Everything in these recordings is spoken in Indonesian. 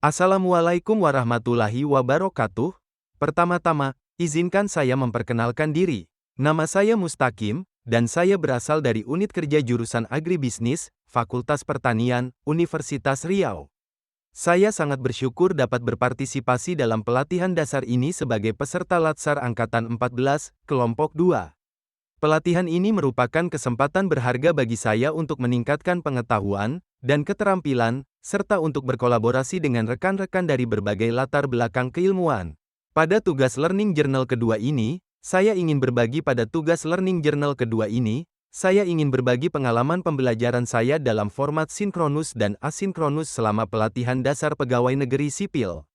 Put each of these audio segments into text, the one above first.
Assalamualaikum warahmatullahi wabarakatuh. Pertama-tama, izinkan saya memperkenalkan diri. Nama saya Mustaqim, dan saya berasal dari Unit Kerja Jurusan Agribisnis, Fakultas Pertanian, Universitas Riau. Saya sangat bersyukur dapat berpartisipasi dalam pelatihan dasar ini sebagai peserta Latsar Angkatan 14, Kelompok 2. Pelatihan ini merupakan kesempatan berharga bagi saya untuk meningkatkan pengetahuan dan keterampilan, serta untuk berkolaborasi dengan rekan-rekan dari berbagai latar belakang keilmuan. Pada tugas Learning Journal kedua ini, saya ingin berbagi pengalaman pembelajaran saya dalam format sinkronus dan asinkronus selama pelatihan dasar pegawai negeri sipil.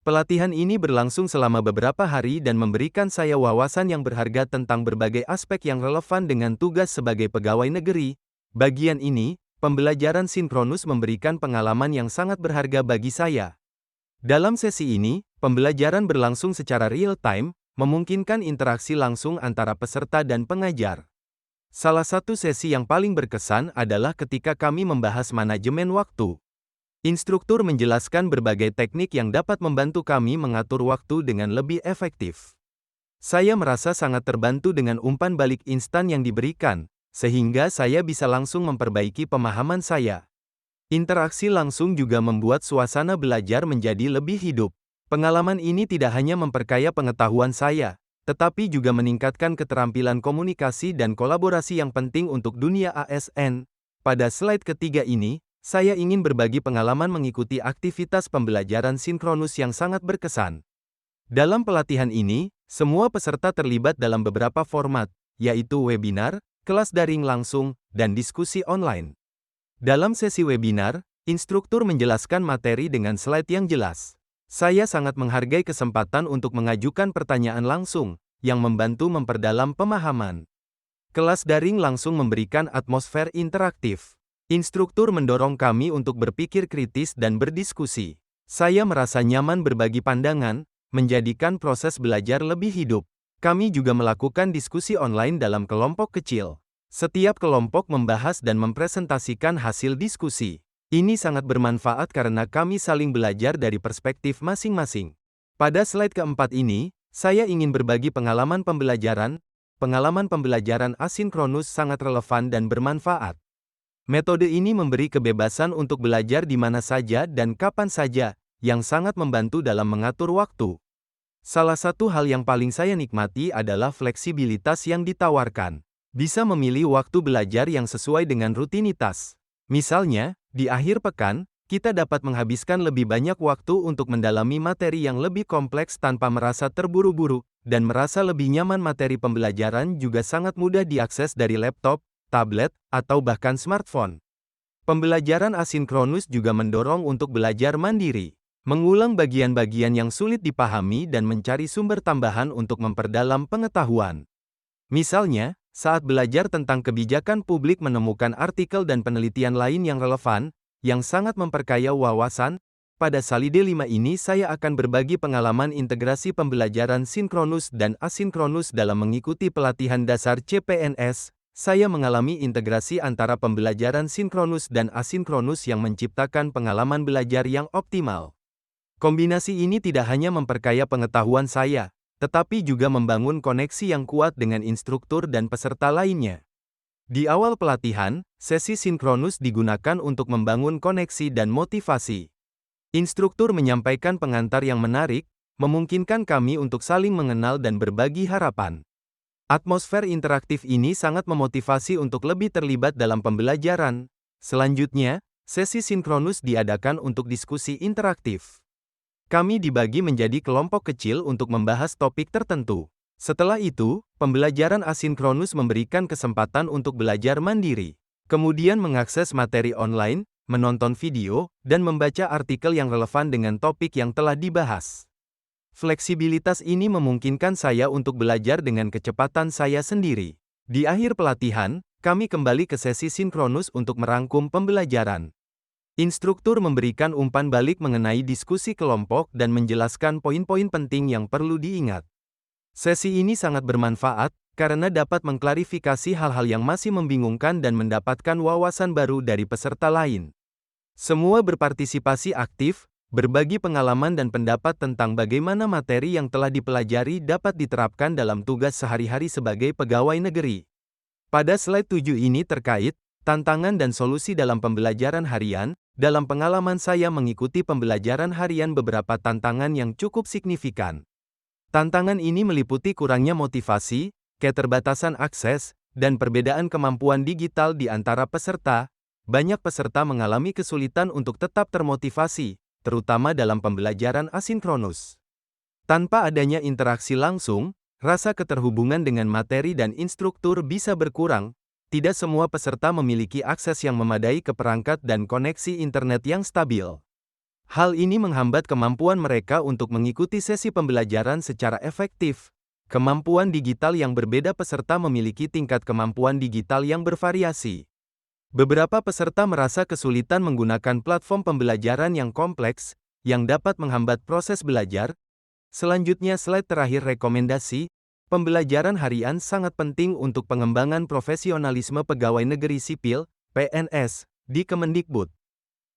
Pelatihan ini berlangsung selama beberapa hari dan memberikan saya wawasan yang berharga tentang berbagai aspek yang relevan dengan tugas sebagai pegawai negeri. Bagian ini, pembelajaran sinkronus memberikan pengalaman yang sangat berharga bagi saya. Dalam sesi ini, pembelajaran berlangsung secara real-time, memungkinkan interaksi langsung antara peserta dan pengajar. Salah satu sesi yang paling berkesan adalah ketika kami membahas manajemen waktu. Instruktur menjelaskan berbagai teknik yang dapat membantu kami mengatur waktu dengan lebih efektif. Saya merasa sangat terbantu dengan umpan balik instan yang diberikan, sehingga saya bisa langsung memperbaiki pemahaman saya. Interaksi langsung juga membuat suasana belajar menjadi lebih hidup. Pengalaman ini tidak hanya memperkaya pengetahuan saya, tetapi juga meningkatkan keterampilan komunikasi dan kolaborasi yang penting untuk dunia ASN. Pada slide ketiga ini, saya ingin berbagi pengalaman mengikuti aktivitas pembelajaran sinkronus yang sangat berkesan. Dalam pelatihan ini, semua peserta terlibat dalam beberapa format, yaitu webinar, kelas daring langsung, dan diskusi online. Dalam sesi webinar, instruktur menjelaskan materi dengan slide yang jelas. Saya sangat menghargai kesempatan untuk mengajukan pertanyaan langsung, yang membantu memperdalam pemahaman. Kelas daring langsung memberikan atmosfer interaktif. Instruktur mendorong kami untuk berpikir kritis dan berdiskusi. Saya merasa nyaman berbagi pandangan, menjadikan proses belajar lebih hidup. Kami juga melakukan diskusi online dalam kelompok kecil. Setiap kelompok membahas dan mempresentasikan hasil diskusi. Ini sangat bermanfaat karena kami saling belajar dari perspektif masing-masing. Pada slide keempat ini, saya ingin berbagi pengalaman pembelajaran. Pengalaman pembelajaran asinkronus sangat relevan dan bermanfaat. Metode ini memberi kebebasan untuk belajar di mana saja dan kapan saja, yang sangat membantu dalam mengatur waktu. Salah satu hal yang paling saya nikmati adalah fleksibilitas yang ditawarkan. Bisa memilih waktu belajar yang sesuai dengan rutinitas. Misalnya, di akhir pekan, kita dapat menghabiskan lebih banyak waktu untuk mendalami materi yang lebih kompleks tanpa merasa terburu-buru, dan merasa lebih nyaman. Materi pembelajaran juga sangat mudah diakses dari laptop, tablet, atau bahkan smartphone. Pembelajaran asinkronus juga mendorong untuk belajar mandiri, mengulang bagian-bagian yang sulit dipahami dan mencari sumber tambahan untuk memperdalam pengetahuan. Misalnya, saat belajar tentang kebijakan publik menemukan artikel dan penelitian lain yang relevan, yang sangat memperkaya wawasan. Pada slide 5 ini saya akan berbagi pengalaman integrasi pembelajaran sinkronus dan asinkronus dalam mengikuti pelatihan dasar CPNS. Saya mengalami integrasi antara pembelajaran sinkronus dan asinkronus yang menciptakan pengalaman belajar yang optimal. Kombinasi ini tidak hanya memperkaya pengetahuan saya, tetapi juga membangun koneksi yang kuat dengan instruktur dan peserta lainnya. Di awal pelatihan, sesi sinkronus digunakan untuk membangun koneksi dan motivasi. Instruktur menyampaikan pengantar yang menarik, memungkinkan kami untuk saling mengenal dan berbagi harapan. Atmosfer interaktif ini sangat memotivasi untuk lebih terlibat dalam pembelajaran. Selanjutnya, sesi sinkronus diadakan untuk diskusi interaktif. Kami dibagi menjadi kelompok kecil untuk membahas topik tertentu. Setelah itu, pembelajaran asinkronus memberikan kesempatan untuk belajar mandiri. Kemudian mengakses materi online, menonton video, dan membaca artikel yang relevan dengan topik yang telah dibahas. Fleksibilitas ini memungkinkan saya untuk belajar dengan kecepatan saya sendiri. Di akhir pelatihan, kami kembali ke sesi sinkronus untuk merangkum pembelajaran. Instruktur memberikan umpan balik mengenai diskusi kelompok dan menjelaskan poin-poin penting yang perlu diingat. Sesi ini sangat bermanfaat, karena dapat mengklarifikasi hal-hal yang masih membingungkan dan mendapatkan wawasan baru dari peserta lain. Semua berpartisipasi aktif, berbagi pengalaman dan pendapat tentang bagaimana materi yang telah dipelajari dapat diterapkan dalam tugas sehari-hari sebagai pegawai negeri. Pada slide 7 ini terkait tantangan dan solusi dalam pembelajaran harian. Dalam pengalaman saya mengikuti pembelajaran harian, beberapa tantangan yang cukup signifikan. Tantangan ini meliputi kurangnya motivasi, keterbatasan akses, dan perbedaan kemampuan digital di antara peserta. Banyak peserta mengalami kesulitan untuk tetap termotivasi, terutama dalam pembelajaran asinkronus. Tanpa adanya interaksi langsung, rasa keterhubungan dengan materi dan instruktur bisa berkurang. Tidak semua peserta memiliki akses yang memadai ke perangkat dan koneksi internet yang stabil. Hal ini menghambat kemampuan mereka untuk mengikuti sesi pembelajaran secara efektif. Kemampuan digital yang berbeda, peserta memiliki tingkat kemampuan digital yang bervariasi. Beberapa peserta merasa kesulitan menggunakan platform pembelajaran yang kompleks, yang dapat menghambat proses belajar. Selanjutnya, slide terakhir, rekomendasi. Pembelajaran harian sangat penting untuk pengembangan profesionalisme pegawai negeri sipil, PNS, di Kemendikbud.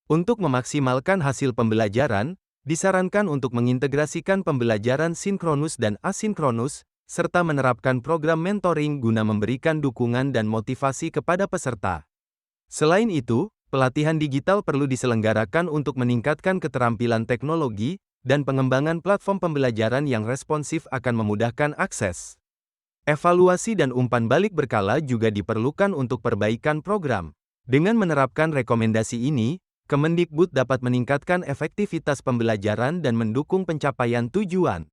Untuk memaksimalkan hasil pembelajaran, disarankan untuk mengintegrasikan pembelajaran sinkronus dan asinkronus, serta menerapkan program mentoring guna memberikan dukungan dan motivasi kepada peserta. Selain itu, pelatihan digital perlu diselenggarakan untuk meningkatkan keterampilan teknologi, dan pengembangan platform pembelajaran yang responsif akan memudahkan akses. Evaluasi dan umpan balik berkala juga diperlukan untuk perbaikan program. Dengan menerapkan rekomendasi ini, Kemendikbud dapat meningkatkan efektivitas pembelajaran dan mendukung pencapaian tujuan.